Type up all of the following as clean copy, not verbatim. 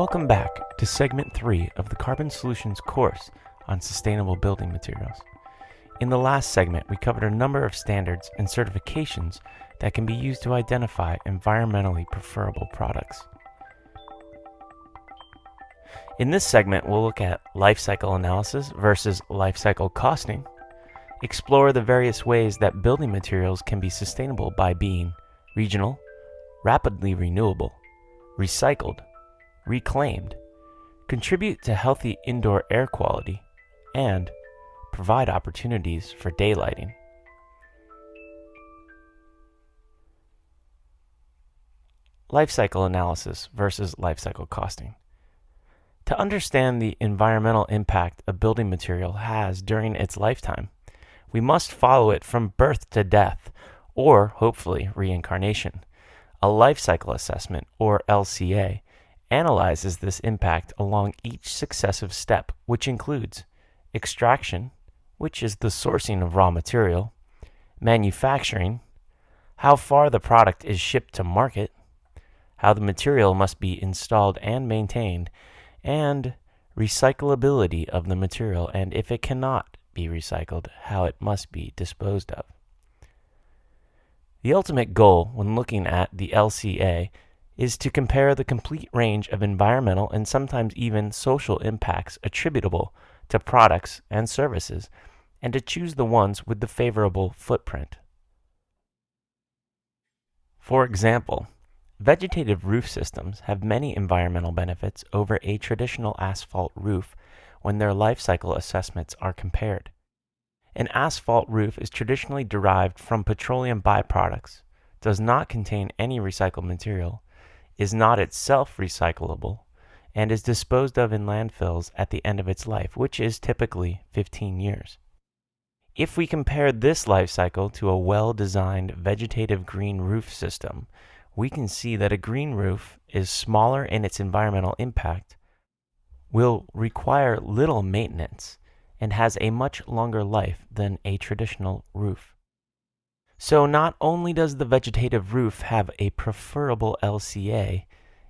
Welcome back to Segment 3 of the CarbonSolutions course on sustainable building materials. In the last segment, we covered a number of standards and certifications that can be used to identify environmentally preferable products. In this segment, we'll look at life cycle analysis versus life cycle costing, explore the various ways that building materials can be sustainable by being regional, rapidly renewable, recycled, reclaimed, contribute to healthy indoor air quality, and provide opportunities for daylighting. Life cycle analysis versus life cycle costing. To understand the environmental impact a building material has during its lifetime, we must follow it from birth to death, or hopefully reincarnation. A life cycle assessment, or LCA, analyzes this impact along each successive step, which includes extraction, which is the sourcing of raw material, manufacturing, how far the product is shipped to market, how the material must be installed and maintained, and recyclability of the material, and if it cannot be recycled, how it must be disposed of. The ultimate goal when looking at the LCA is to compare the complete range of environmental and sometimes even social impacts attributable to products and services, and to choose the ones with the favorable footprint. For example, vegetative roof systems have many environmental benefits over a traditional asphalt roof when their life cycle assessments are compared. An asphalt roof is traditionally derived from petroleum byproducts, does not contain any recycled material, is not itself recyclable, and is disposed of in landfills at the end of its life, which is typically 15 years. If we compare this life cycle to a well-designed vegetative green roof system, we can see that a green roof is smaller in its environmental impact, will require little maintenance, and has a much longer life than a traditional roof. So not only does the vegetative roof have a preferable LCA,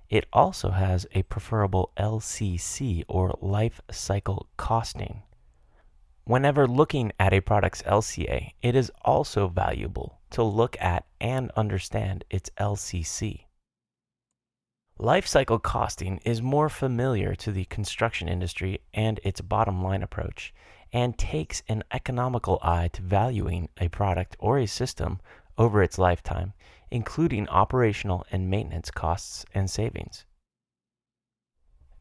it also has a preferable LCC, or life cycle costing. Whenever looking at a product's LCA, it is also valuable to look at and understand its LCC. Life cycle costing is more familiar to the construction industry and its bottom line approach, and takes an economical eye to valuing a product or a system over its lifetime, including operational and maintenance costs and savings.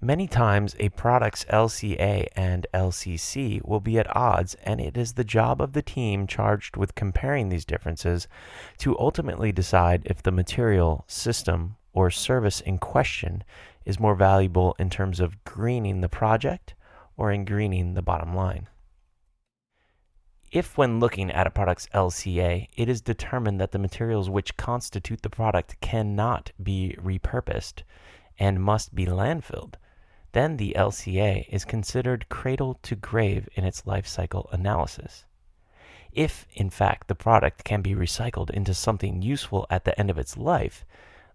Many times a product's LCA and LCC will be at odds, and it is the job of the team charged with comparing these differences to ultimately decide if the material, system, or service in question is more valuable in terms of greening the project or in greening the bottom line. If when looking at a product's LCA, it is determined that the materials which constitute the product cannot be repurposed and must be landfilled, then the LCA is considered cradle to grave in its life cycle analysis. If, in fact, the product can be recycled into something useful at the end of its life,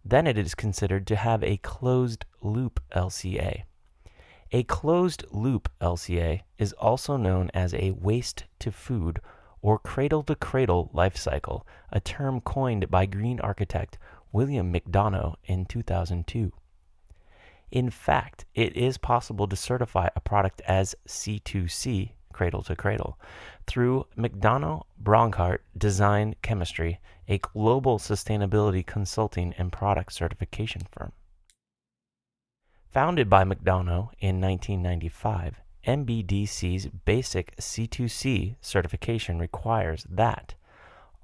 then it is considered to have a closed loop LCA. A closed loop LCA is also known as a waste to food or cradle to cradle life cycle, a term coined by green architect William McDonough in 2002. In fact, it is possible to certify a product as C2C, cradle to cradle, through McDonough-Bronkhart Design Chemistry, a global sustainability consulting and product certification firm. Founded by McDonough in 1995, MBDC's basic C2C certification requires that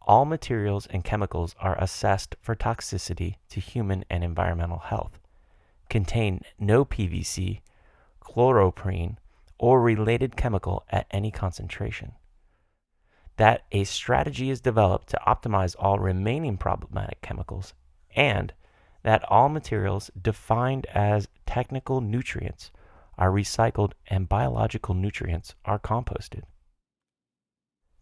all materials and chemicals are assessed for toxicity to human and environmental health, contain no PVC, chloroprene, or related chemical at any concentration, that a strategy is developed to optimize all remaining problematic chemicals, and that all materials defined as technical nutrients are recycled and biological nutrients are composted.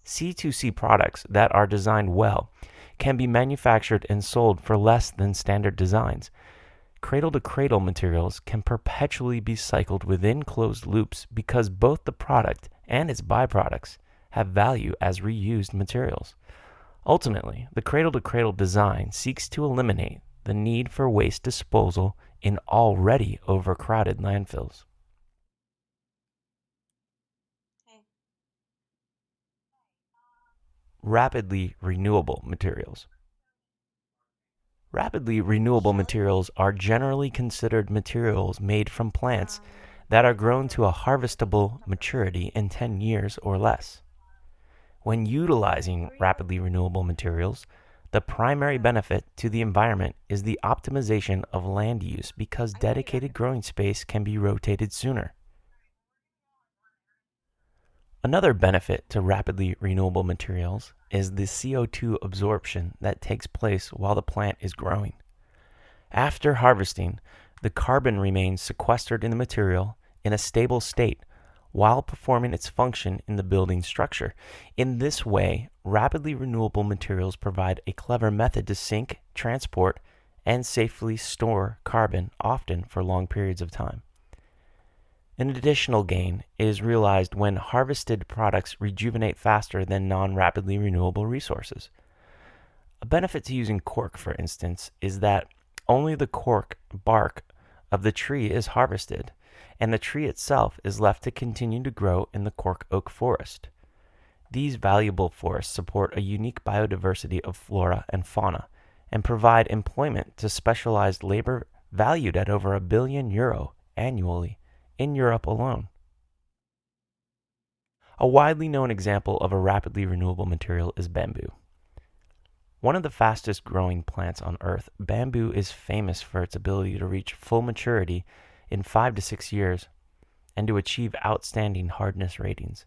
C2C products that are designed well can be manufactured and sold for less than standard designs, Cradle-to-cradle materials can perpetually be cycled within closed loops because both the product and its byproducts have value as reused materials. Ultimately, the cradle-to-cradle design seeks to eliminate the need for waste disposal in already overcrowded landfills. Rapidly renewable materials. Rapidly renewable materials are generally considered materials made from plants that are grown to a harvestable maturity in 10 years or less. When utilizing rapidly renewable materials, the primary benefit to the environment is the optimization of land use because dedicated growing space can be rotated sooner. Another benefit to rapidly renewable materials is the CO2 absorption that takes place while the plant is growing. After harvesting, the carbon remains sequestered in the material in a stable state while performing its function in the building structure. In this way, rapidly renewable materials provide a clever method to sink, transport, and safely store carbon, often for long periods of time. An additional gain is realized when harvested products rejuvenate faster than non-rapidly renewable resources. A benefit to using cork, for instance, is that only the cork bark of the tree is harvested, and the tree itself is left to continue to grow in the cork oak forest. These valuable forests support a unique biodiversity of flora and fauna and provide employment to specialized labor valued at over €1 billion annually in Europe alone. A widely known example of a rapidly renewable material is bamboo. One of the fastest growing plants on Earth, bamboo is famous for its ability to reach full maturity in 5 to 6 years and to achieve outstanding hardness ratings.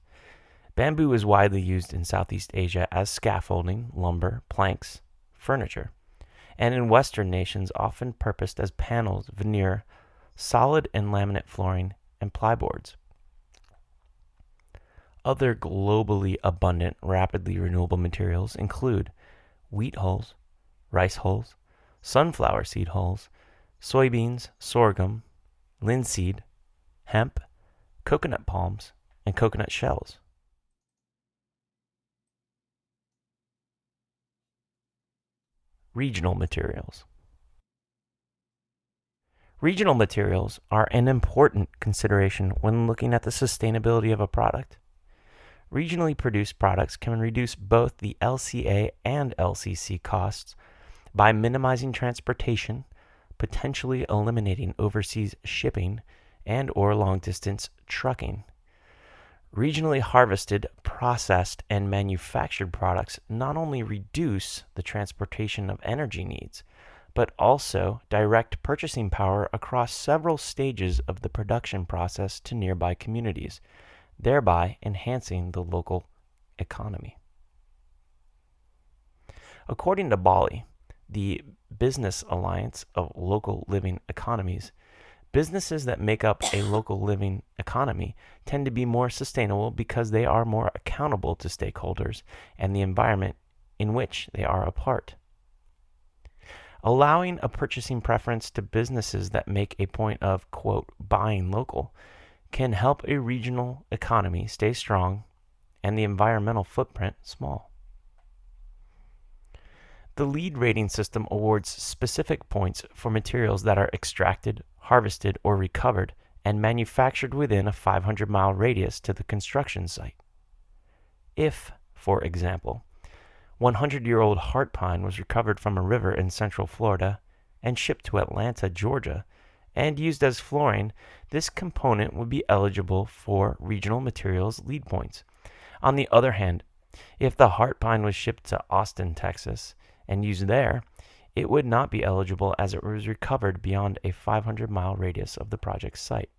Bamboo is widely used in Southeast Asia as scaffolding, lumber, planks, furniture, and in Western nations often purposed as panels, veneer, solid and laminate flooring, and plyboards. Other globally abundant, rapidly renewable materials include wheat hulls, rice hulls, sunflower seed hulls, soybeans, sorghum, linseed, hemp, coconut palms, and coconut shells. Regional materials. Regional materials are an important consideration when looking at the sustainability of a product. Regionally produced products can reduce both the LCA and LCC costs by minimizing transportation, potentially eliminating overseas shipping and/or long-distance trucking. Regionally harvested, processed, and manufactured products not only reduce the transportation of energy needs, but also direct purchasing power across several stages of the production process to nearby communities, thereby enhancing the local economy. According to Bali, the Business Alliance of Local Living Economies, businesses that make up a local living economy tend to be more sustainable because they are more accountable to stakeholders and the environment in which they are a part. Allowing a purchasing preference to businesses that make a point of, quote, buying local can help a regional economy stay strong and the environmental footprint small. The LEED rating system awards specific points for materials that are extracted, harvested, or recovered and manufactured within a 500-mile radius to the construction site. If, for example, 100-year-old heart pine was recovered from a river in central Florida and shipped to Atlanta, Georgia, and used as flooring, this component would be eligible for regional materials LEED points. On the other hand, if the heart pine was shipped to Austin, Texas, and used there, it would not be eligible as it was recovered beyond a 500-mile radius of the project site.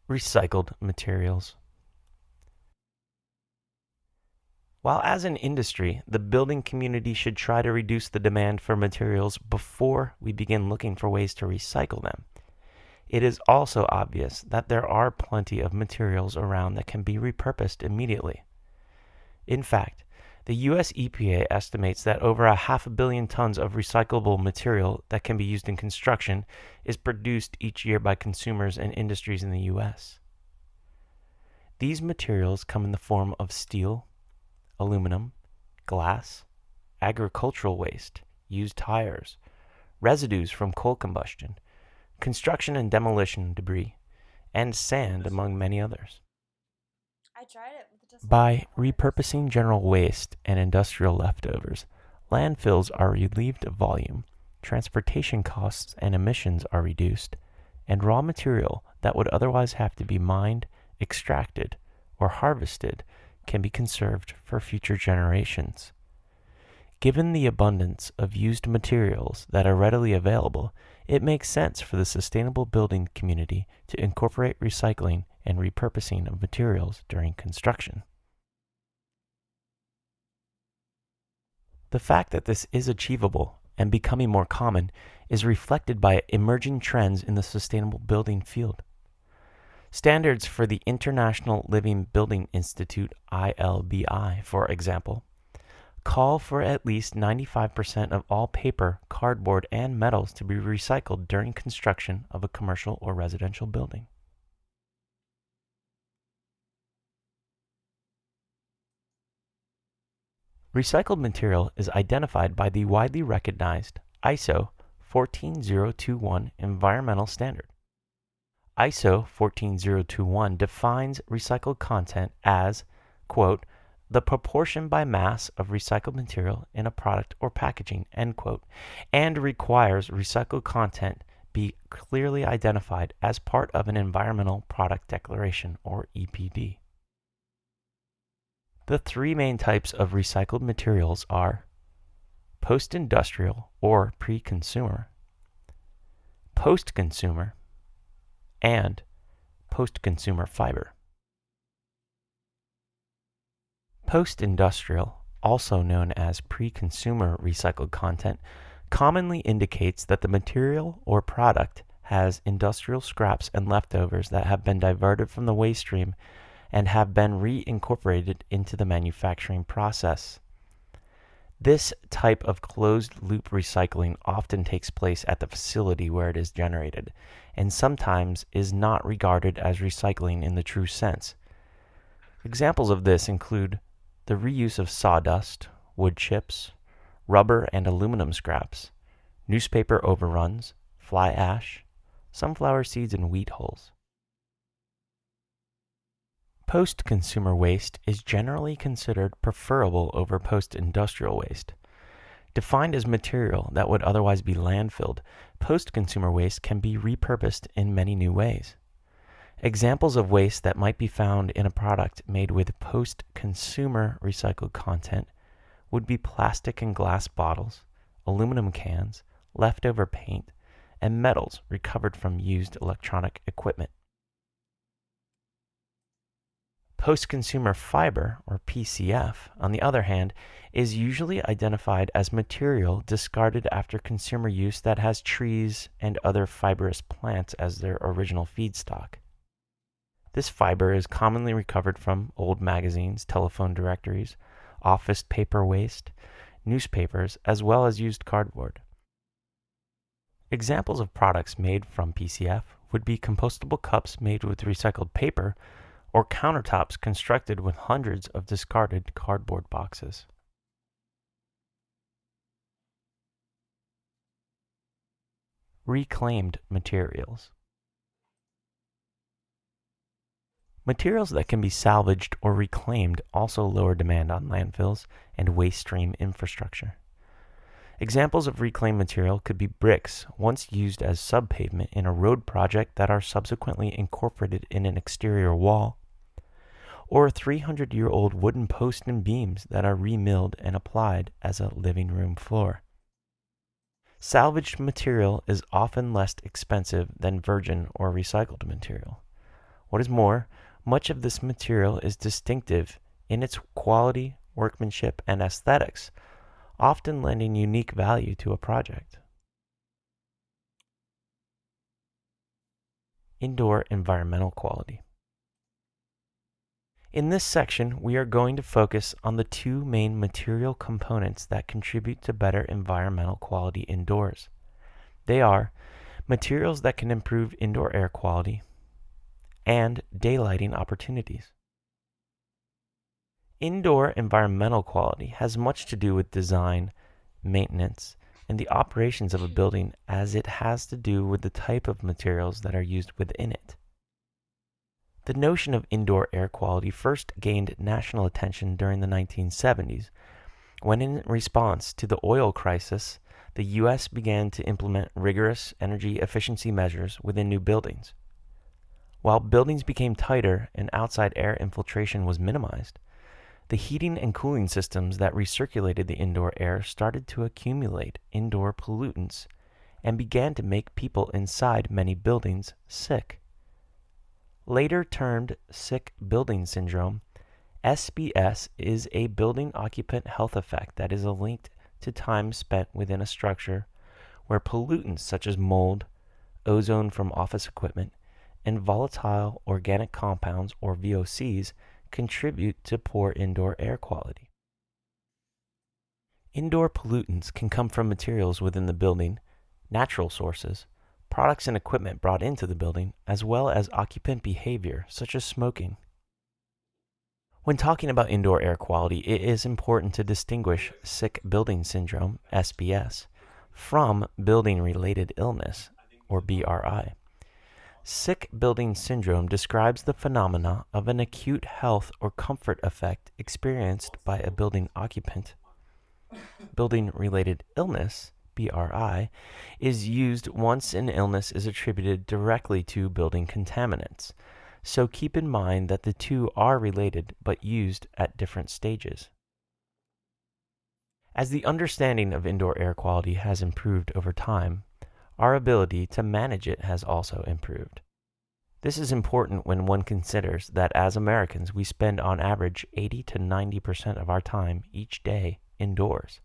Recycled materials. While as an industry, the building community should try to reduce the demand for materials before we begin looking for ways to recycle them, it is also obvious that there are plenty of materials around that can be repurposed immediately. In fact, The US EPA estimates that over 500 million tons of recyclable material that can be used in construction is produced each year by consumers and industries in the US. These materials come in the form of steel, aluminum, glass, agricultural waste, used tires, residues from coal combustion, construction and demolition debris, and sand, among many others. I tried it, but it doesn't look By that hard. repurposing general waste and industrial leftovers, landfills are relieved of volume, transportation costs and emissions are reduced, and raw material that would otherwise have to be mined, extracted, or harvested can be conserved for future generations. Given the abundance of used materials that are readily available, it makes sense for the sustainable building community to incorporate recycling and repurposing of materials during construction. The fact that this is achievable and becoming more common is reflected by emerging trends in the sustainable building field. Standards for the International Living Building Institute, ILBI, for example, call for at least 95% of all paper, cardboard, and metals to be recycled during construction of a commercial or residential building. Recycled material is identified by the widely recognized ISO 14021 environmental standard. ISO 14021 defines recycled content as, quote, the proportion by mass of recycled material in a product or packaging, end quote, and requires recycled content be clearly identified as part of an environmental product declaration, or EPD. The three main types of recycled materials are post-industrial or pre-consumer, post-consumer, and post-consumer fiber. Post-industrial, also known as pre-consumer recycled content, commonly indicates that the material or product has industrial scraps and leftovers that have been diverted from the waste stream and have been reincorporated into the manufacturing process. This type of closed-loop recycling often takes place at the facility where it is generated, and sometimes is not regarded as recycling in the true sense. Examples of this include the reuse of sawdust, wood chips, rubber and aluminum scraps, newspaper overruns, fly ash, sunflower seeds, and wheat hulls. Post-consumer waste is generally considered preferable over post-industrial waste. Defined as material that would otherwise be landfilled, post-consumer waste can be repurposed in many new ways. Examples of waste that might be found in a product made with post-consumer recycled content would be plastic and glass bottles, aluminum cans, leftover paint, and metals recovered from used electronic equipment. Post-consumer fiber, or PCF, on the other hand, is usually identified as material discarded after consumer use that has trees and other fibrous plants as their original feedstock. This fiber is commonly recovered from old magazines, telephone directories, office paper waste, newspapers, as well as used cardboard. Examples of products made from PCF would be compostable cups made with recycled paper, or countertops constructed with hundreds of discarded cardboard boxes. Reclaimed materials. Materials that can be salvaged or reclaimed also lower demand on landfills and waste stream infrastructure. Examples of reclaimed material could be bricks once used as subpavement in a road project that are subsequently incorporated in an exterior wall, or 300-year-old wooden posts and beams that are remilled and applied as a living room floor. Salvaged material is often less expensive than virgin or recycled material. What is more, much of this material is distinctive in its quality, workmanship, and aesthetics, often lending unique value to a project. Indoor environmental quality. In this section, we are going to focus on the two main material components that contribute to better environmental quality indoors. They are materials that can improve indoor air quality and daylighting opportunities. Indoor environmental quality has much to do with design, maintenance, and the operations of a building, as it has to do with the type of materials that are used within it. The notion of indoor air quality first gained national attention during the 1970s, when in response to the oil crisis, the U.S. began to implement rigorous energy efficiency measures within new buildings. While buildings became tighter and outside air infiltration was minimized, the heating and cooling systems that recirculated the indoor air started to accumulate indoor pollutants and began to make people inside many buildings sick. Later termed sick building syndrome, SBS is a building occupant health effect that is linked to time spent within a structure where pollutants such as mold, ozone from office equipment, and volatile organic compounds or VOCs contribute to poor indoor air quality. Indoor pollutants can come from materials within the building, natural sources, products and equipment brought into the building, as well as occupant behavior such as smoking. When talking about indoor air quality, it is important to distinguish sick building syndrome, SBS, from building-related illness, or BRI. Sick building syndrome describes the phenomena of an acute health or comfort effect experienced by a building occupant. Building-related illness, BRI, is used once an illness is attributed directly to building contaminants. So keep in mind that the two are related but used at different stages. As the understanding of indoor air quality has improved over time, our ability to manage it has also improved. This is important when one considers that as Americans we spend on average 80 to 90% of our time each day indoors.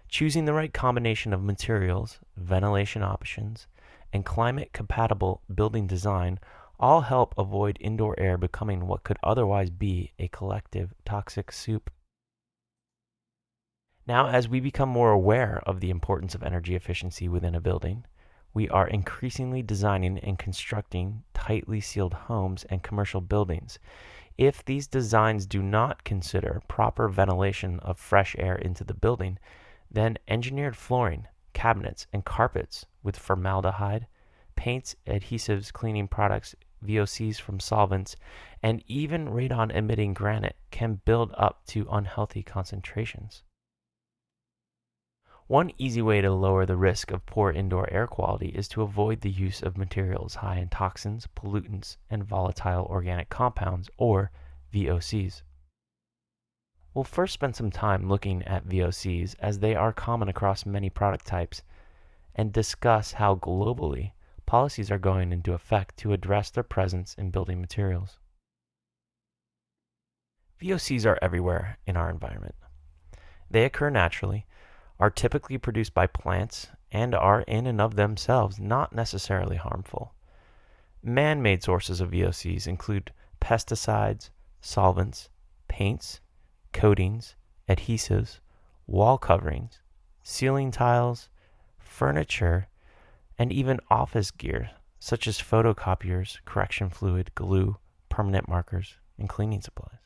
Choosing the right combination of materials, ventilation options, and climate-compatible building design all help avoid indoor air becoming what could otherwise be a collective toxic soup. Now, as we become more aware of the importance of energy efficiency within a building, we are increasingly designing and constructing tightly sealed homes and commercial buildings. If these designs do not consider proper ventilation of fresh air into the building, then engineered flooring, cabinets, and carpets with formaldehyde, paints, adhesives, cleaning products, VOCs from solvents, and even radon-emitting granite can build up to unhealthy concentrations. One easy way to lower the risk of poor indoor air quality is to avoid the use of materials high in toxins, pollutants, and volatile organic compounds, or VOCs. We'll first spend some time looking at VOCs as they are common across many product types, and discuss how globally policies are going into effect to address their presence in building materials. VOCs are everywhere in our environment. They occur naturally, are typically produced by plants, and are in and of themselves not necessarily harmful. Man-made sources of VOCs include pesticides, solvents, paints, coatings, adhesives, wall coverings, ceiling tiles, furniture, and even office gear such as photocopiers, correction fluid, glue, permanent markers, and cleaning supplies.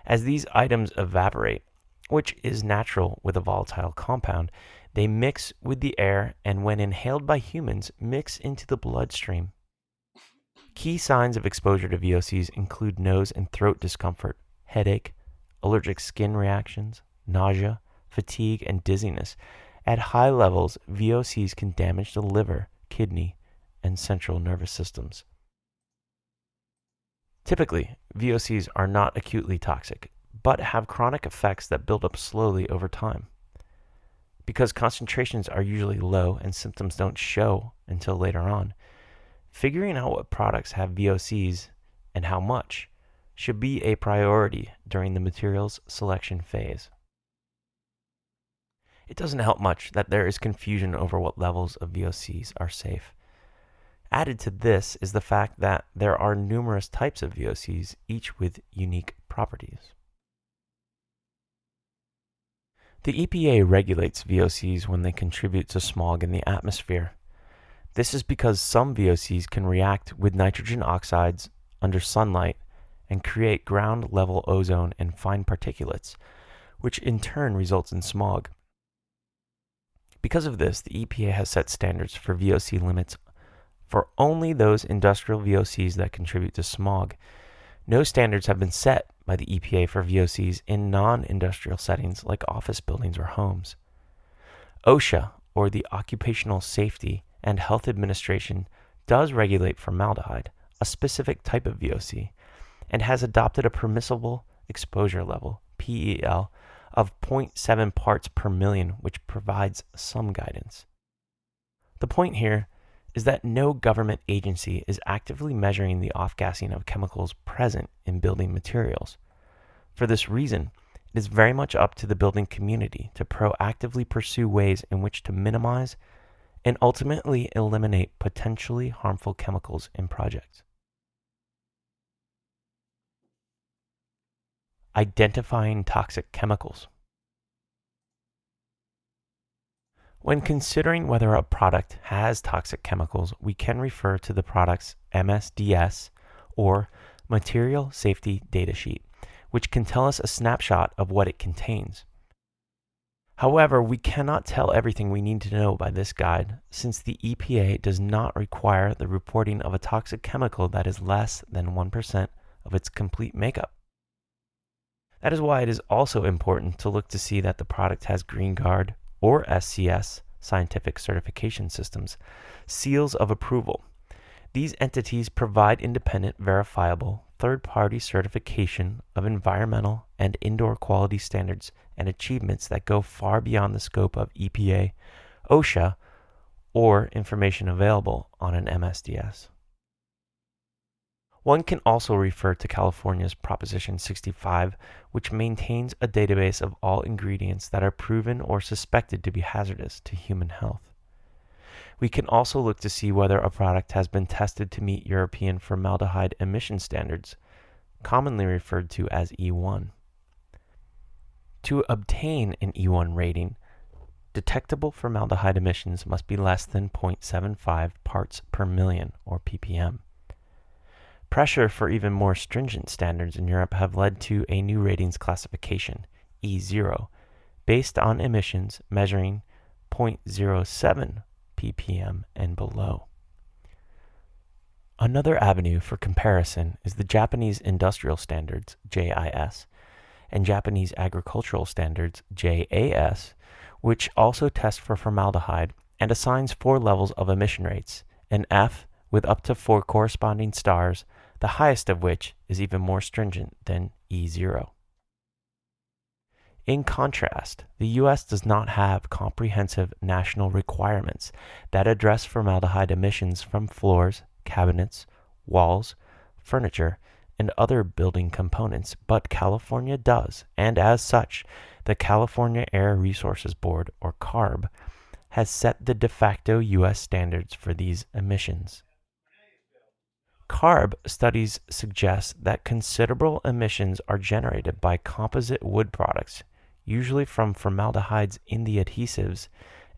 As these items evaporate, which is natural with a volatile compound, they mix with the air and when inhaled by humans, mix into the bloodstream. Key signs of exposure to VOCs include nose and throat discomfort, headache, allergic skin reactions, nausea, fatigue, and dizziness. At high levels, VOCs can damage the liver, kidney, and central nervous systems. Typically, VOCs are not acutely toxic, but have chronic effects that build up slowly over time. Because concentrations are usually low and symptoms don't show until later on, figuring out what products have VOCs and how much should be a priority during the materials selection phase. It doesn't help much that there is confusion over what levels of VOCs are safe. Added to this is the fact that there are numerous types of VOCs, each with unique properties. The EPA regulates VOCs when they contribute to smog in the atmosphere. This is because some VOCs can react with nitrogen oxides under sunlight and create ground-level ozone and fine particulates, which in turn results in smog. Because of this, the EPA has set standards for VOC limits for only those industrial VOCs that contribute to smog. No standards have been set by the EPA for VOCs in non-industrial settings like office buildings or homes. OSHA, or the Occupational Safety and Health Administration, does regulate formaldehyde, a specific type of VOC, and has adopted a permissible exposure level, PEL, of 0.7 parts per million, which provides some guidance. The point here is that no government agency is actively measuring the off-gassing of chemicals present in building materials. For this reason, it is very much up to the building community to proactively pursue ways in which to minimize and ultimately eliminate potentially harmful chemicals in projects. Identifying toxic chemicals. When considering whether a product has toxic chemicals, we can refer to the product's MSDS, or Material Safety Data Sheet, which can tell us a snapshot of what it contains. However, we cannot tell everything we need to know by this guide, since the EPA does not require the reporting of a toxic chemical that is less than 1% of its complete makeup. That is why it is also important to look to see that the product has Green Guard or SCS, Scientific Certification Systems, seals of approval. These entities provide independent, verifiable, third-party certification of environmental and indoor quality standards and achievements that go far beyond the scope of EPA, OSHA, or information available on an MSDS. One can also refer to California's Proposition 65, which maintains a database of all ingredients that are proven or suspected to be hazardous to human health. We can also look to see whether a product has been tested to meet European formaldehyde emission standards, commonly referred to as E1. To obtain an E1 rating, detectable formaldehyde emissions must be less than 0.75 parts per million, or ppm. Pressure for even more stringent standards in Europe have led to a new ratings classification, E0, based on emissions measuring 0.07 ppm and below. Another avenue for comparison is the Japanese Industrial Standards, JIS, and Japanese Agricultural Standards, JAS, which also test for formaldehyde and assigns 4 levels of emission rates, an F with up to 4 corresponding stars, the highest of which is even more stringent than E0. In contrast, the U.S. does not have comprehensive national requirements that address formaldehyde emissions from floors, cabinets, walls, furniture, and other building components, but California does, and as such, the California Air Resources Board, or CARB, has set the de facto U.S. standards for these emissions. CARB studies suggest that considerable emissions are generated by composite wood products, usually from formaldehydes in the adhesives,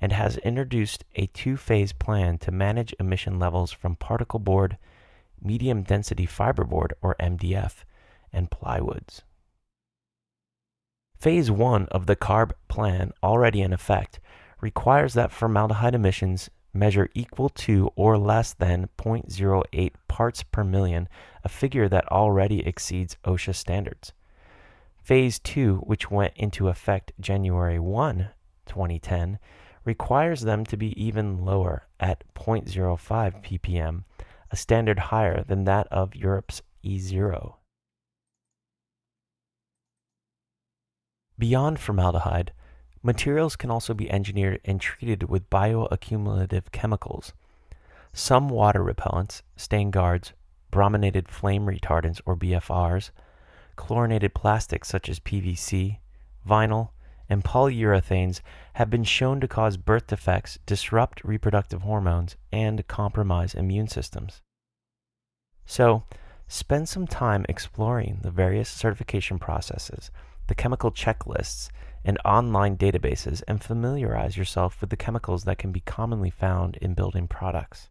and has introduced a 2-phase plan to manage emission levels from particle board, medium density fiberboard or MDF, and plywoods. Phase 1 of the CARB plan, already in effect, requires that formaldehyde emissions measure equal to or less than 0.08 parts per million, a figure that already exceeds OSHA standards. Phase 2, which went into effect January 1, 2010, requires them to be even lower at 0.05 ppm, a standard higher than that of Europe's E0. Beyond formaldehyde, materials can also be engineered and treated with bioaccumulative chemicals. Some water repellents, stain guards, brominated flame retardants or BFRs, chlorinated plastics such as PVC, vinyl, and polyurethanes have been shown to cause birth defects, disrupt reproductive hormones, and compromise immune systems. So, spend some time exploring the various certification processes, the chemical checklists, and online databases, and familiarize yourself with the chemicals that can be commonly found in building products.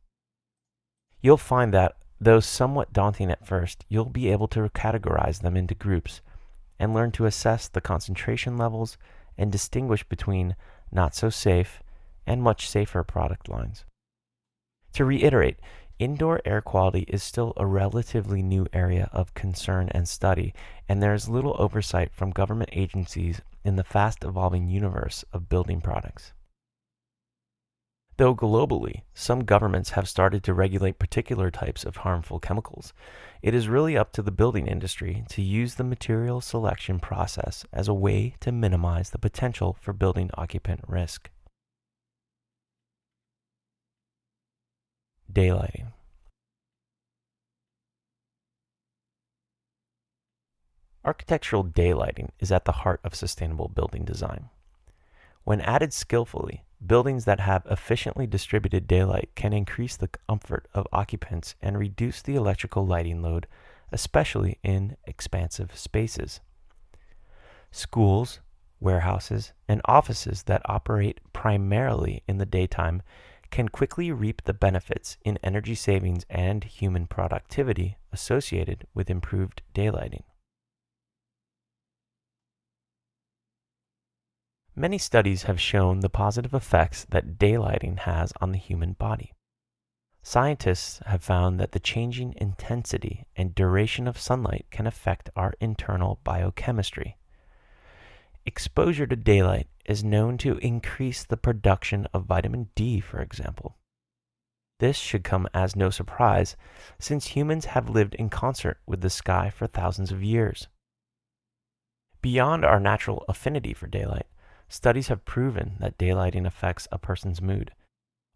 You'll find that, though somewhat daunting at first, you'll be able to categorize them into groups and learn to assess the concentration levels and distinguish between not so safe and much safer product lines. To reiterate, indoor air quality is still a relatively new area of concern and study, and there is little oversight from government agencies in the fast-evolving universe of building products. Though globally, some governments have started to regulate particular types of harmful chemicals, it is really up to the building industry to use the material selection process as a way to minimize the potential for building occupant risk. Daylighting. Architectural daylighting is at the heart of sustainable building design. When added skillfully, buildings that have efficiently distributed daylight can increase the comfort of occupants and reduce the electrical lighting load, especially in expansive spaces. Schools, warehouses, and offices that operate primarily in the daytime can quickly reap the benefits in energy savings and human productivity associated with improved daylighting. Many studies have shown the positive effects that daylighting has on the human body. Scientists have found that the changing intensity and duration of sunlight can affect our internal biochemistry. Exposure to daylight is known to increase the production of vitamin D, for example. This should come as no surprise, since humans have lived in concert with the sky for thousands of years. Beyond our natural affinity for daylight, studies have proven that daylighting affects a person's mood.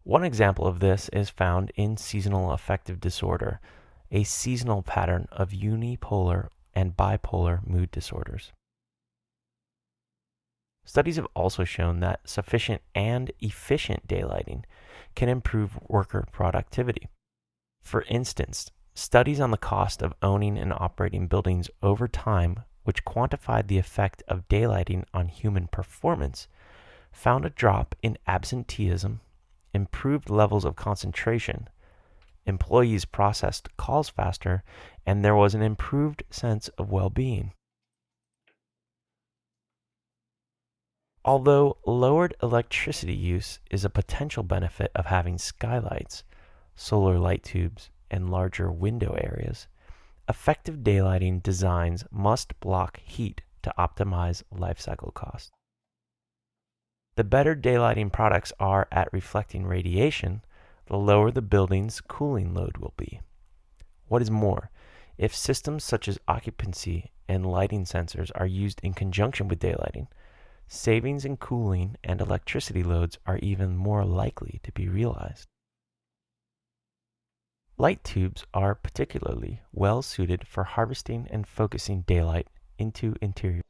One example of this is found in seasonal affective disorder, a seasonal pattern of unipolar and bipolar mood disorders. Studies have also shown that sufficient and efficient daylighting can improve worker productivity. For instance, studies on the cost of owning and operating buildings over time, which quantified the effect of daylighting on human performance, found a drop in absenteeism, improved levels of concentration, employees processed calls faster, and there was an improved sense of well-being. Although lowered electricity use is a potential benefit of having skylights, solar light tubes, and larger window areas, effective daylighting designs must block heat to optimize life cycle costs. The better daylighting products are at reflecting radiation, the lower the building's cooling load will be. What is more, if systems such as occupancy and lighting sensors are used in conjunction with daylighting, savings in cooling and electricity loads are even more likely to be realized. Light tubes are particularly well suited for harvesting and focusing daylight into interior.